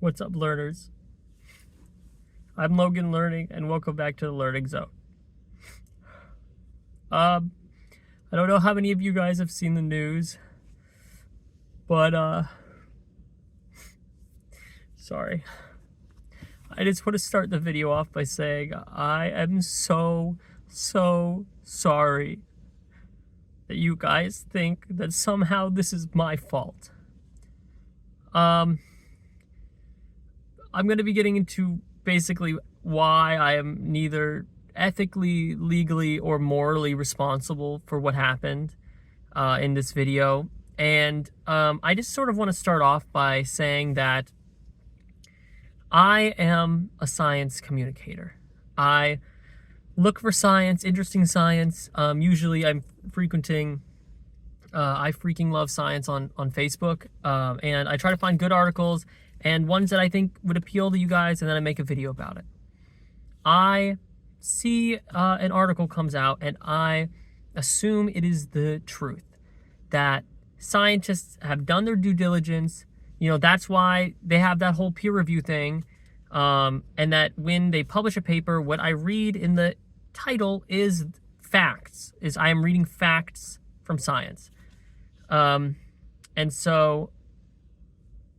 What's up, learners? I'm Logan Learning, and welcome back to the Learning Zone. I don't know how many of you guys have seen the news, but sorry. I just want to start the video off by saying I am so sorry that you guys think that somehow this is my fault. I'm going to be getting into basically why I am neither ethically, legally, or morally responsible for what happened in this video. And I just sort of want to start off by saying that I am a science communicator. I look for science, interesting science. Usually I'm frequenting, I freaking love science on Facebook. And I try to find good articles and ones that I think would appeal to you guys, and then I make a video about it. I see an article comes out, and I assume it is the truth, that scientists have done their due diligence. You know, that's why they have that whole peer review thing, and that when they publish a paper, what I read in the title is facts, is I am reading facts from science. And so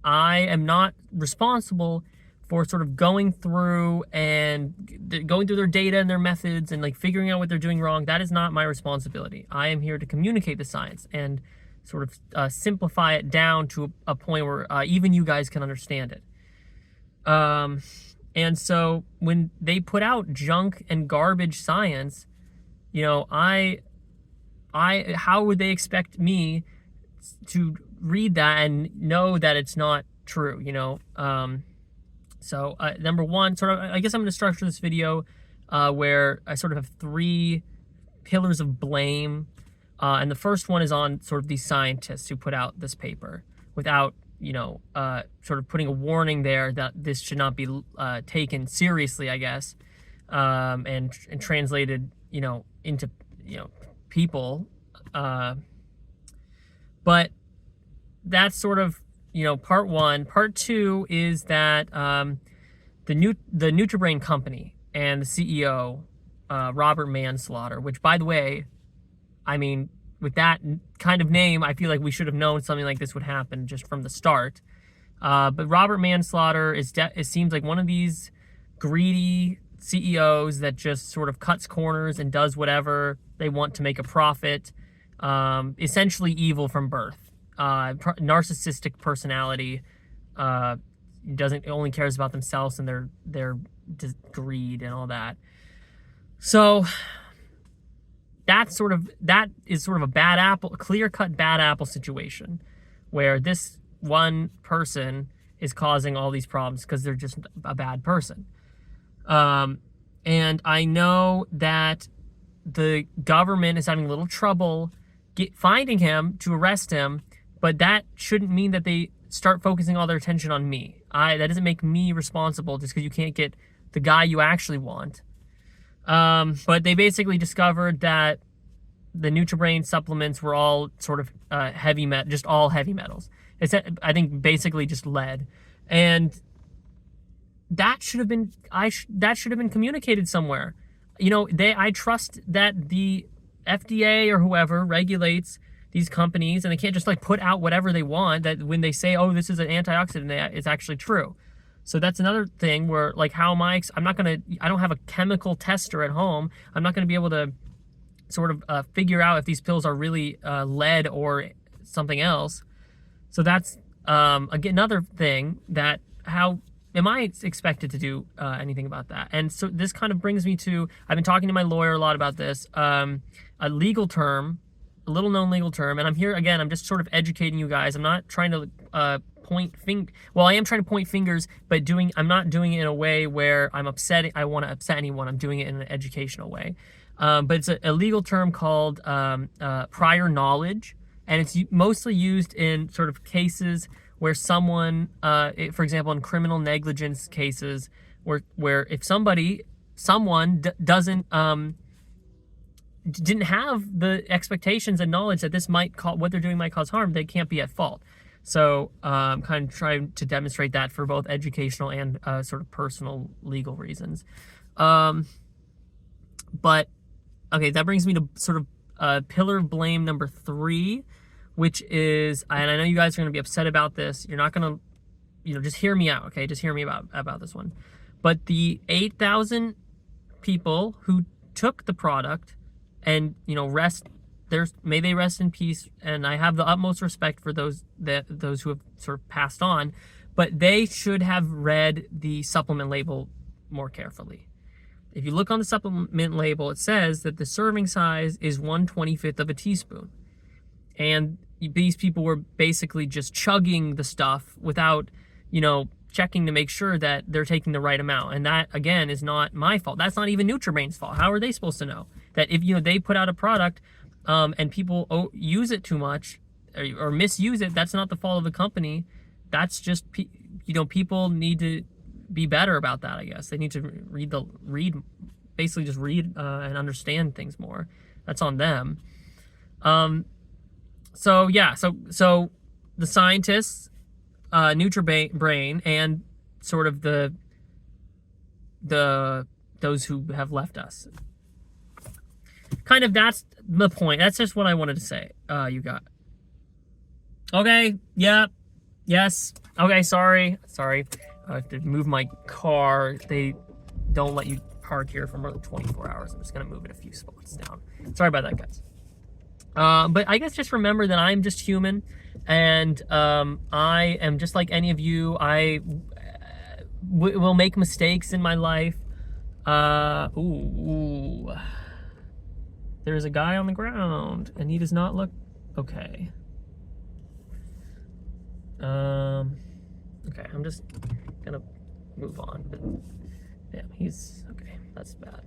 I am not responsible for sort of going through their data and their methods and like figuring out what they're doing wrong. That is not my responsibility. I am here to communicate the science and sort of simplify it down to a point where even you guys can understand it. And so when they put out junk and garbage science, you know, how would they expect me to read that and know that it's not true, you know? So number one, sort of, I guess I'm going to structure this video where I sort of have three pillars of blame. And the first one is on sort of these scientists who put out this paper without, you know, sort of putting a warning there that this should not be taken seriously, I guess, and translated, you know, into, you know, people. But that's sort of, you know, part one. Part two is that the NutraBrain company and the CEO, Robert Manslaughter, which, by the way, I mean, with that kind of name, I feel like we should have known something like this would happen just from the start. But Robert Manslaughter it seems like one of these greedy CEOs that just sort of cuts corners and does whatever they want to make a profit. Essentially evil from birth. Narcissistic personality, only cares about themselves and their greed and all that. So that is sort of a bad apple, clear-cut bad apple situation where this one person is causing all these problems because they're just a bad person. And I know that the government is having a little trouble finding him to arrest him, but that shouldn't mean that they start focusing all their attention on me. That doesn't make me responsible just because you can't get the guy you actually want. But they basically discovered that the NutraBrain supplements were all sort of just all heavy metals. It's, I think, basically just lead, and that should have been communicated somewhere. You know, I trust that the FDA or whoever regulates these companies, and they can't just like put out whatever they want, that when they say, oh, this is an antioxidant, it's actually true. So that's another thing where, like, I don't have a chemical tester at home. I'm not going to be able to sort of figure out if these pills are really lead or something else. So that's, again, another thing that how am I expected to do anything about that? And so this kind of brings me to, I've been talking to my lawyer a lot about this, a legal term, a little known legal term, and I'm here again, I'm just sort of educating you guys. I'm not trying to I am trying to point fingers, but I'm not doing it in a way where I want to upset anyone. I'm doing it in an educational way. But it's a legal term called prior knowledge, and it's mostly used in sort of cases where someone, for example, in criminal negligence cases, where if someone didn't have the expectations and knowledge that what they're doing might cause harm, they can't be at fault. So kind of trying to demonstrate that for both educational and sort of personal legal reasons. But okay, that brings me to sort of pillar of blame number 3, which is, and I know you guys are going to be upset about this. You're not going to, just hear me out, okay? Just hear me about this one. But the 8,000 people who took the product and, may they rest in peace. And I have the utmost respect for those who have sort of passed on, but they should have read the supplement label more carefully. If you look on the supplement label, it says that the serving size is 1/25 of a teaspoon. And these people were basically just chugging the stuff without, checking to make sure that they're taking the right amount. And that, again, is not my fault. That's not even NutriBrain's fault. How are they supposed to know that if, they put out a product and people use it too much or misuse it? That's not the fault of the company. That's just, people need to be better about that, I guess. They need to read and understand things more. That's on them. So the scientists, NutriBrain, and sort of the those who have left us. Kind of, that's the point. That's just what I wanted to say. You got. Okay. Yeah. Yes. Okay. Sorry. I have to move my car. They don't let you park here for more than 24 hours. I'm just going to move it a few spots down. Sorry about that, guys. But I guess just remember that I'm just human, and I am just like any of you. I will make mistakes in my life. There's a guy on the ground, and he does not look okay. Okay, I'm just gonna move on. But damn, he's okay. That's bad.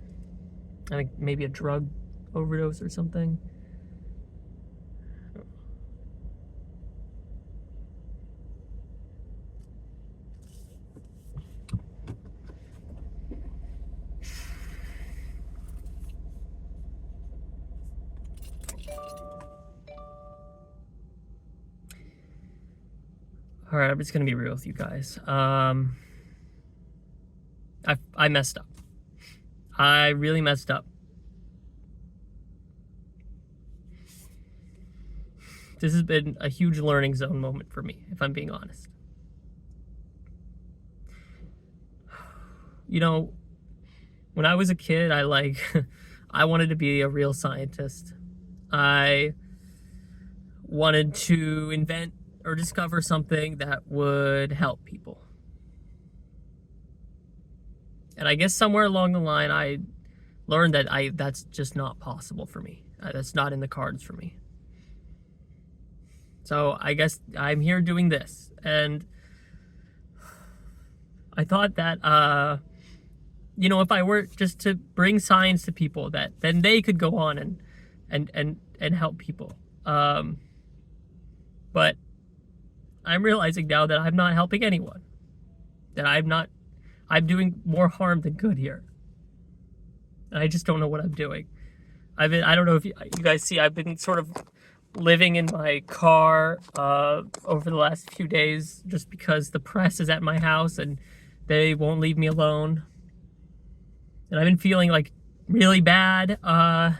I think maybe a drug overdose or something. All right, I'm just gonna be real with you guys. I messed up. I really messed up. This has been a huge learning zone moment for me, if I'm being honest. When I was a kid, I wanted to be a real scientist. I wanted to invent or discover something that would help people. And I guess somewhere along the line, I learned that that's just not possible for me. That's not in the cards for me. So I guess I'm here doing this. And I thought that, if I were just to bring science to people, that then they could go on and help people. But I'm realizing now that I'm not helping anyone. That I'm doing more harm than good here. And I just don't know what I'm doing. I don't know if you guys see, I've been sort of living in my car over the last few days just because the press is at my house and they won't leave me alone. And I've been feeling really bad. I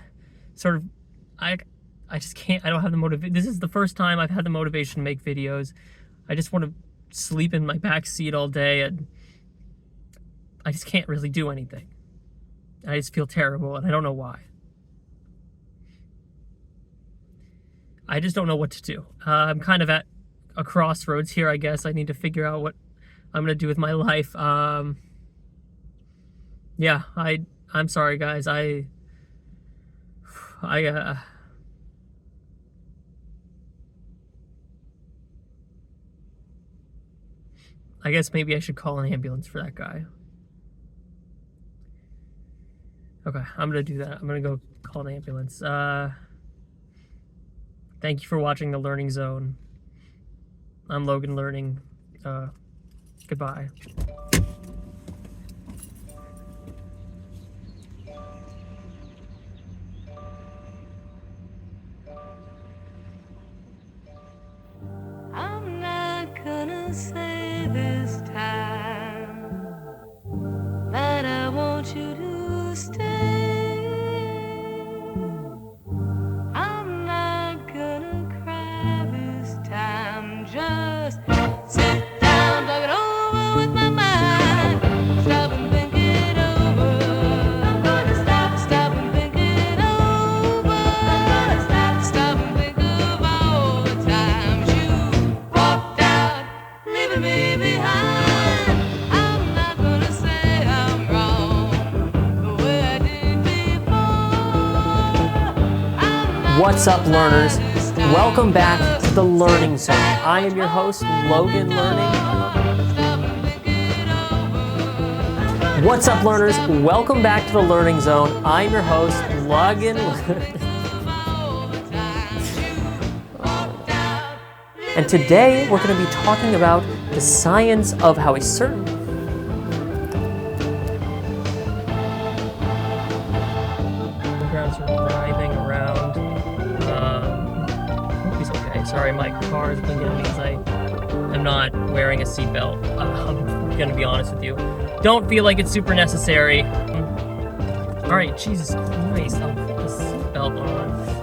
just can't, I don't have the motivation. This is the first time I've had the motivation to make videos. I just want to sleep in my back seat all day, and I just can't really do anything. I just feel terrible, and I don't know why. I just don't know what to do. I'm kind of at a crossroads here, I guess. I need to figure out what I'm going to do with my life. Yeah, I'm sorry, guys. I guess maybe I should call an ambulance for that guy. Okay, I'm gonna do that. I'm gonna go call an ambulance. Thank you for watching The Learning Zone. I'm Logan Learning. Goodbye. I'm not say this time that I want you to stay. I'm not gonna cry this time. Just sit down, talk it over with my mind. Stop and think it over. I'm gonna stop and think it over. Stop and think of all the times you walked out, leaving me behind. I'm not gonna say I'm wrong the way I did before. What's up, learners? Welcome back to the Learning Zone. I am your host, Logan Learning. What's up, learners? Welcome back to the Learning Zone. I'm your host, Logan Learning. And today we're going to be talking about the science of how a certain... Backgrounds are writhing around. Hope he's okay. Sorry, my car has been getting me because I am not wearing a seatbelt. I'm going to be honest with you. Don't feel like it's super necessary. All right, Jesus Christ, I'll put the seatbelt on.